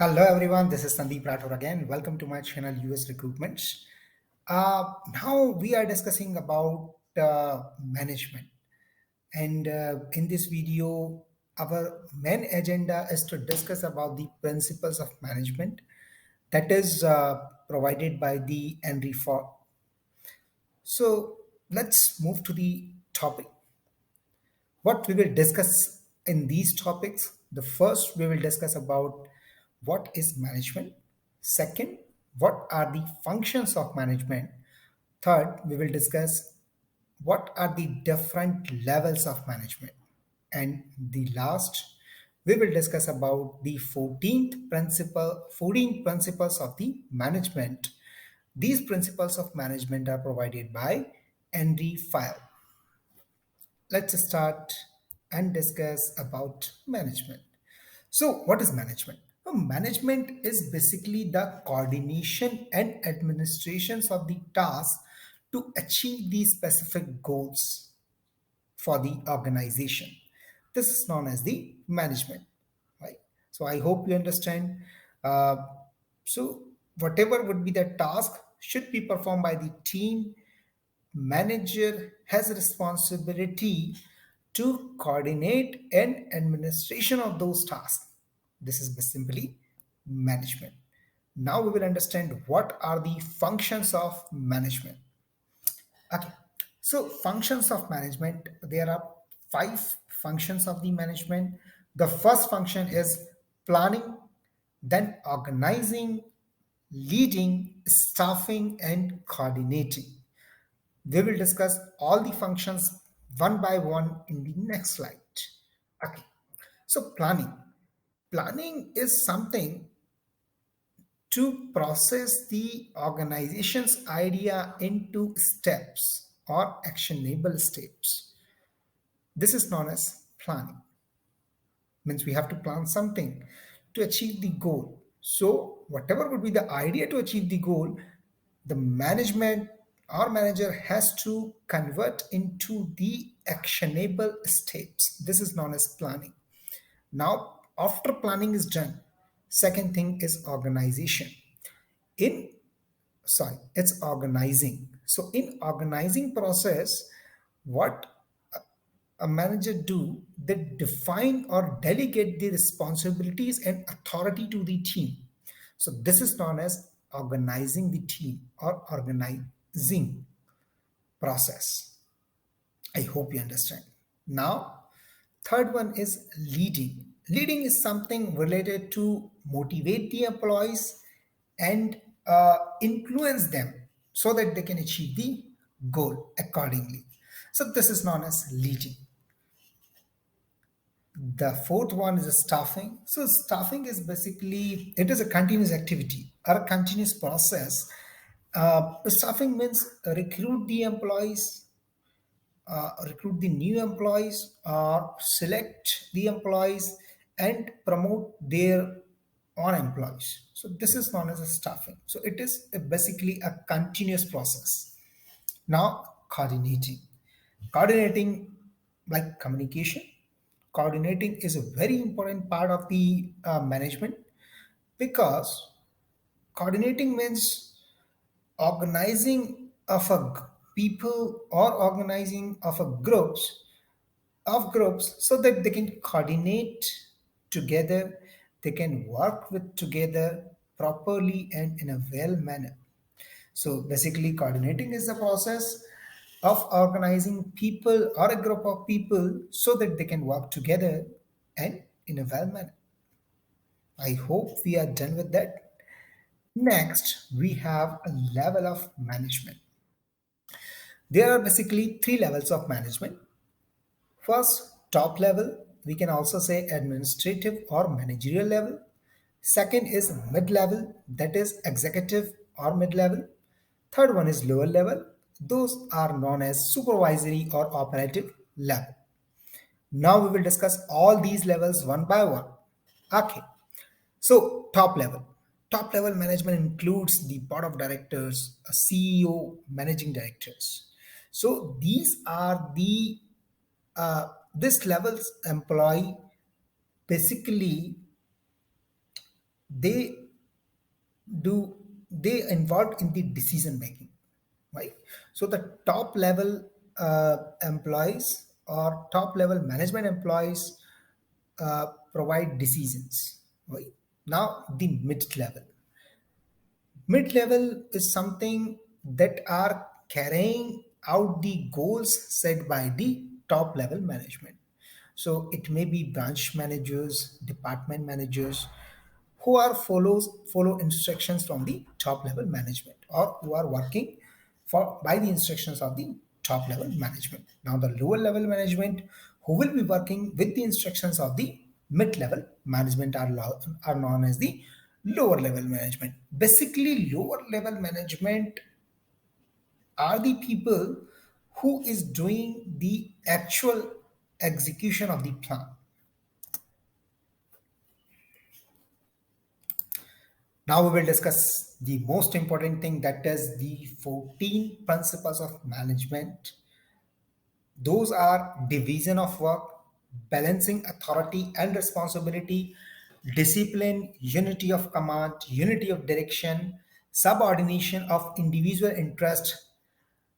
Hello everyone, this is Sandeep Rathore again. Welcome to my channel US Recruitments. Now we are discussing about management, and in this video, our main agenda is to discuss about the principles of management that is provided by the Henry Ford. So let's move to the topic. What we will discuss in these topics, the first we will discuss about what is management. Second, what are the functions of management. Third, we will discuss what are the different levels of management. And the last, we will discuss about the 14 principles of the management. These principles of management are provided by Henry File. Let's start and discuss about management. So, what is management? Management is basically the coordination and administrations of the tasks to achieve the specific goals for the organization. This is known as the management, right? So, I hope you understand. Uh, so, whatever would be the task should be performed by the team. Manager has responsibility to coordinate and administration of those tasks. This is simply management. Now we will understand what are the functions of management. Okay, so functions of management, there are five functions of the management. The first function is planning, then organizing, leading, staffing, and coordinating. We will discuss all the functions one by one in the next slide. Okay, so planning. Planning is something to process the organization's idea into steps or actionable steps. This is known as planning. Means we have to plan something to achieve the goal. So whatever would be the idea to achieve the goal, the management or manager has to convert into the actionable steps. This is known as planning. Now, after planning is done, second thing is organization. In it's organizing. So in organizing process, what a manager do, they define or delegate the responsibilities and authority to the team. So this is known as organizing the team or organizing process. I hope you understand. Now, third one is leading. Leading is something related to motivate the employees and influence them so that they can achieve the goal accordingly. So this is known as leading. The fourth one is staffing. So staffing is basically, it is a continuous activity or a continuous process. Staffing means recruit the employees, recruit the new employees, or select the employees and promote their own employees. So this is known as a staffing. So it is basically a continuous process. Now coordinating. Coordinating, like communication. Coordinating is a very important part of the management, because coordinating means organizing of people or organizing of a groups so that they can coordinate together, they can work with together properly and in a well manner. So basically coordinating is the process of organizing people or a group of people so that they can work together and in a well manner. I hope we are done with that. Next, we have a level of management. There are basically three levels of management. First, top level, we can also say administrative or managerial level. Second is mid level, that is executive or mid level. Third one is lower level, those are known as supervisory or operative level. Now we will discuss all these levels one by one. Okay, so top level. Top level management includes the board of directors, a CEO, managing directors. So these are the this level's employee basically they do they involved in the decision making, right? So the top level employees or top level management employees provide decisions, right? Now the mid level is something that are carrying out the goals set by the top level management. So it may be branch managers, department managers, who are follow instructions from the top level management, or who are working for by the instructions of the top level management. Now the lower level management, who will be working with the instructions of the mid level management, are known as the lower level management. Basically, lower level management are the people who is doing the actual execution of the plan. Now we will discuss the most important thing, that is the 14 principles of management. Those are division of work, balancing authority and responsibility, discipline, unity of command, unity of direction, subordination of individual interest,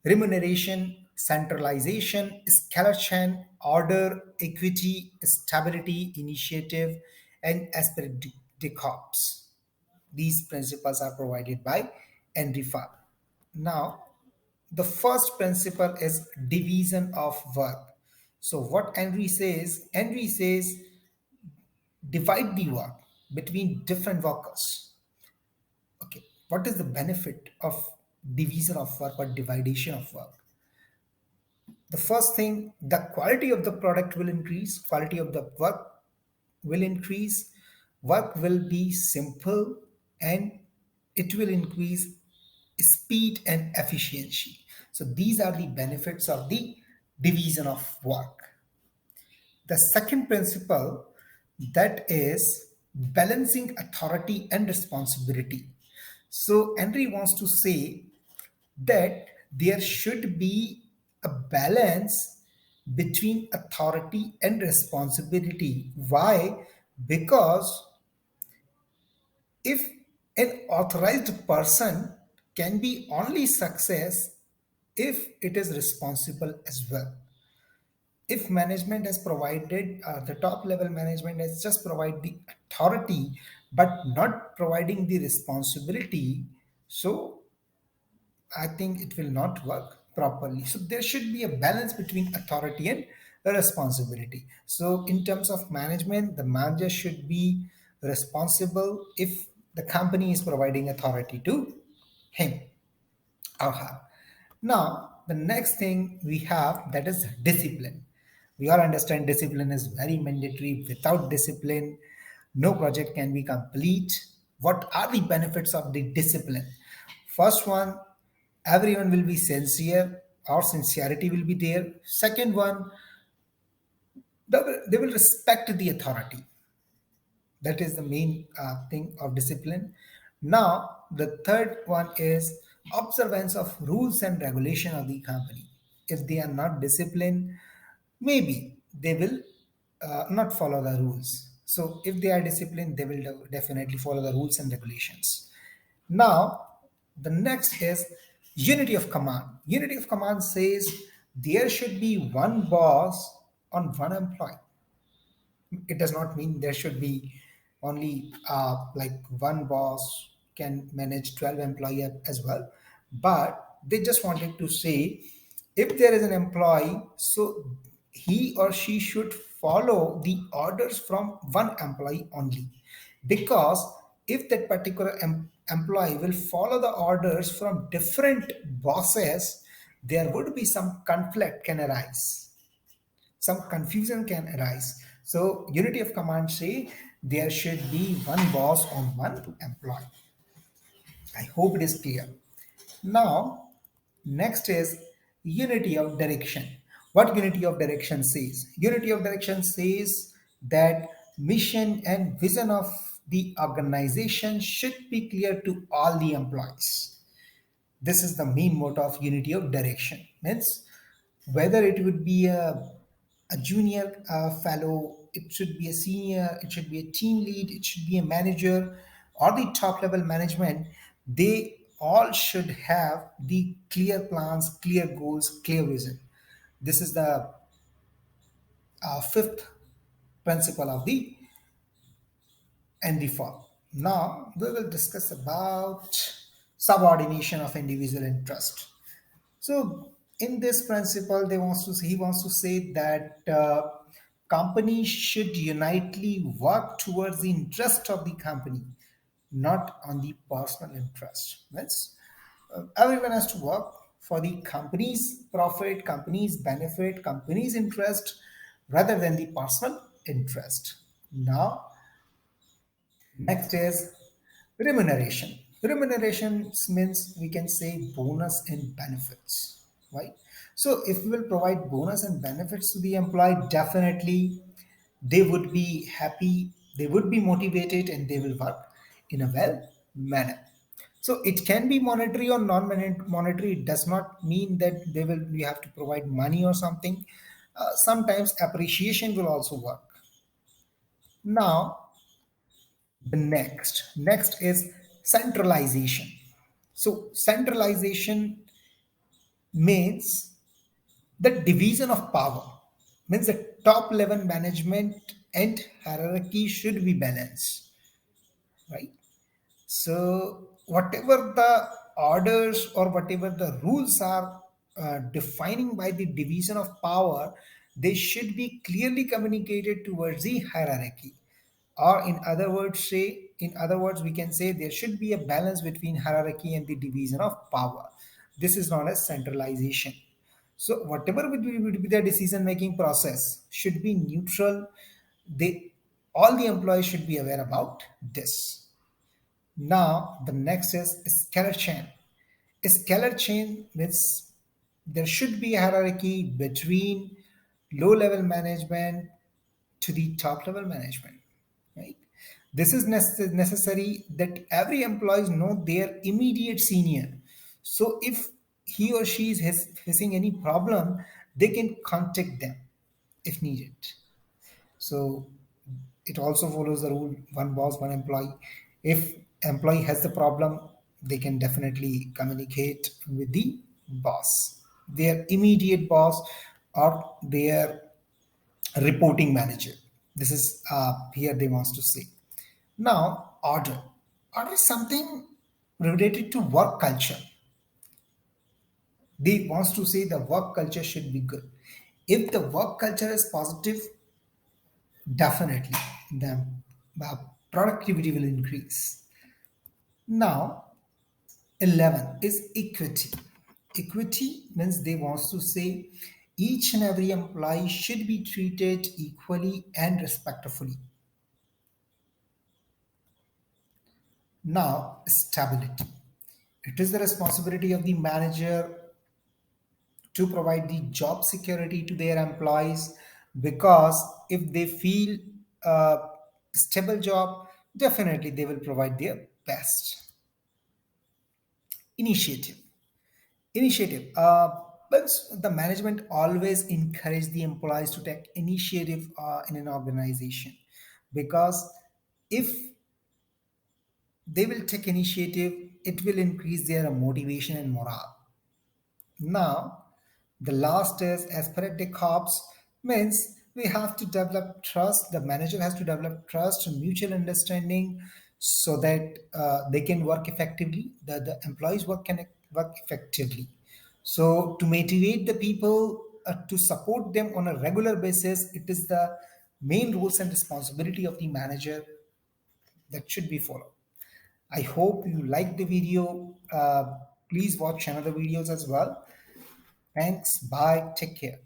remuneration, centralization, scalar chain, order, equity, stability, initiative, and esprit de corps. These principles are provided by Henry Ford. Now, the first principle is division of work. So, what Henry says, divide the work between different workers. Okay, what is the benefit of division of work or dividation of work? The first thing, the quality of the product will increase, quality of the work will increase, work will be simple, and it will increase speed and efficiency. So these are the benefits of the division of work. The second principle, that is balancing authority and responsibility. So Henry wants to say that there should be a balance between authority and responsibility. Why? Because if an authorized person can be only success if it is responsible as well. If management has provided, the top level management has just provided the authority but not providing the responsibility, so I think it will not work properly. So there should be a balance between authority and responsibility. So in terms of management, the manager should be responsible if the company is providing authority to him or her. Now, the next thing we have, that is discipline. We all understand discipline is very mandatory. Without discipline, no project can be complete. What are the benefits of the discipline? First one, everyone will be sincere, or sincerity will be there. Second one, they will respect the authority. That is the main thing of discipline. Now, the third one is observance of rules and regulation of the company. If they are not disciplined, maybe they will not follow the rules. So, if they are disciplined, they will definitely follow the rules and regulations. Now, the next is unity of command. Unity of command says there should be one boss on one employee. It does not mean there should be only like one boss can manage 12 employees as well, but they just wanted to say if there is an employee, so he or she should follow the orders from one employee only, because if that particular employee will follow the orders from different bosses, there would be some conflict can arise, some confusion can arise. So unity of command say there should be one boss on one employee. I hope it is clear. Now, next is unity of direction. What unity of direction says? Unity of direction says that mission and vision of the organization should be clear to all the employees. This is the main motto of unity of direction. Means whether it would be a junior fellow, it should be a senior, it should be a team lead, it should be a manager. or the top level management, they all should have the clear plans, clear goals, clear vision. This is the fifth principle of the ND4. Now we will discuss about subordination of individual interest. So in this principle, he wants to say that companies should unitely work towards the interest of the company, not on the personal interest. That's everyone has to work for the company's profit, company's benefit, company's interest, rather than the personal interest. Now, next is remuneration. Remuneration means we can say bonus and benefits, right? So if we will provide bonus and benefits to the employee, definitely they would be happy, they would be motivated, and they will work in a well manner. So it can be monetary or non-monetary. It does not mean that they will we have to provide money or something. Sometimes appreciation will also work. Now, the next is centralization. So centralization means the division of power, means the top level management and hierarchy should be balanced, right? So whatever the orders or whatever the rules are defining by the division of power, they should be clearly communicated towards the hierarchy. Or in other words, we can say there should be a balance between hierarchy and the division of power. This is known as centralization. So whatever would be the decision making process should be neutral. They all the employees should be aware about this. Now, the next is scalar chain. A scalar chain means there should be a hierarchy between low level management to the top level management, right? This is necessary that every employees know their immediate senior. So if he or she is facing any problem, they can contact them if needed. So it also follows the rule one boss, one employee. If employee has the problem, they can definitely communicate with the boss, their immediate boss or their reporting manager. This is here they wants to say. Now, order. Order is something related to work culture. They wants to say the work culture should be good. If the work culture is positive, definitely the productivity will increase. Now, 11 is equity. Equity means they wants to say each and every employee should be treated equally and respectfully. Now, stability. It is the responsibility of the manager to provide the job security to their employees, because if they feel a stable job, definitely they will provide their best. Initiative. But the management always encourage the employees to take initiative in an organization, because if they will take initiative, it will increase their motivation and morale. Now, the last is Esprit de Corps, means we have to develop trust. The manager has to develop trust and mutual understanding so that they can work effectively. The employees work effectively. So to motivate the people, to support them on a regular basis, it is the main rules and responsibility of the manager that should be followed. I hope you like the video. Please watch another videos as well. Thanks. Bye. Take care.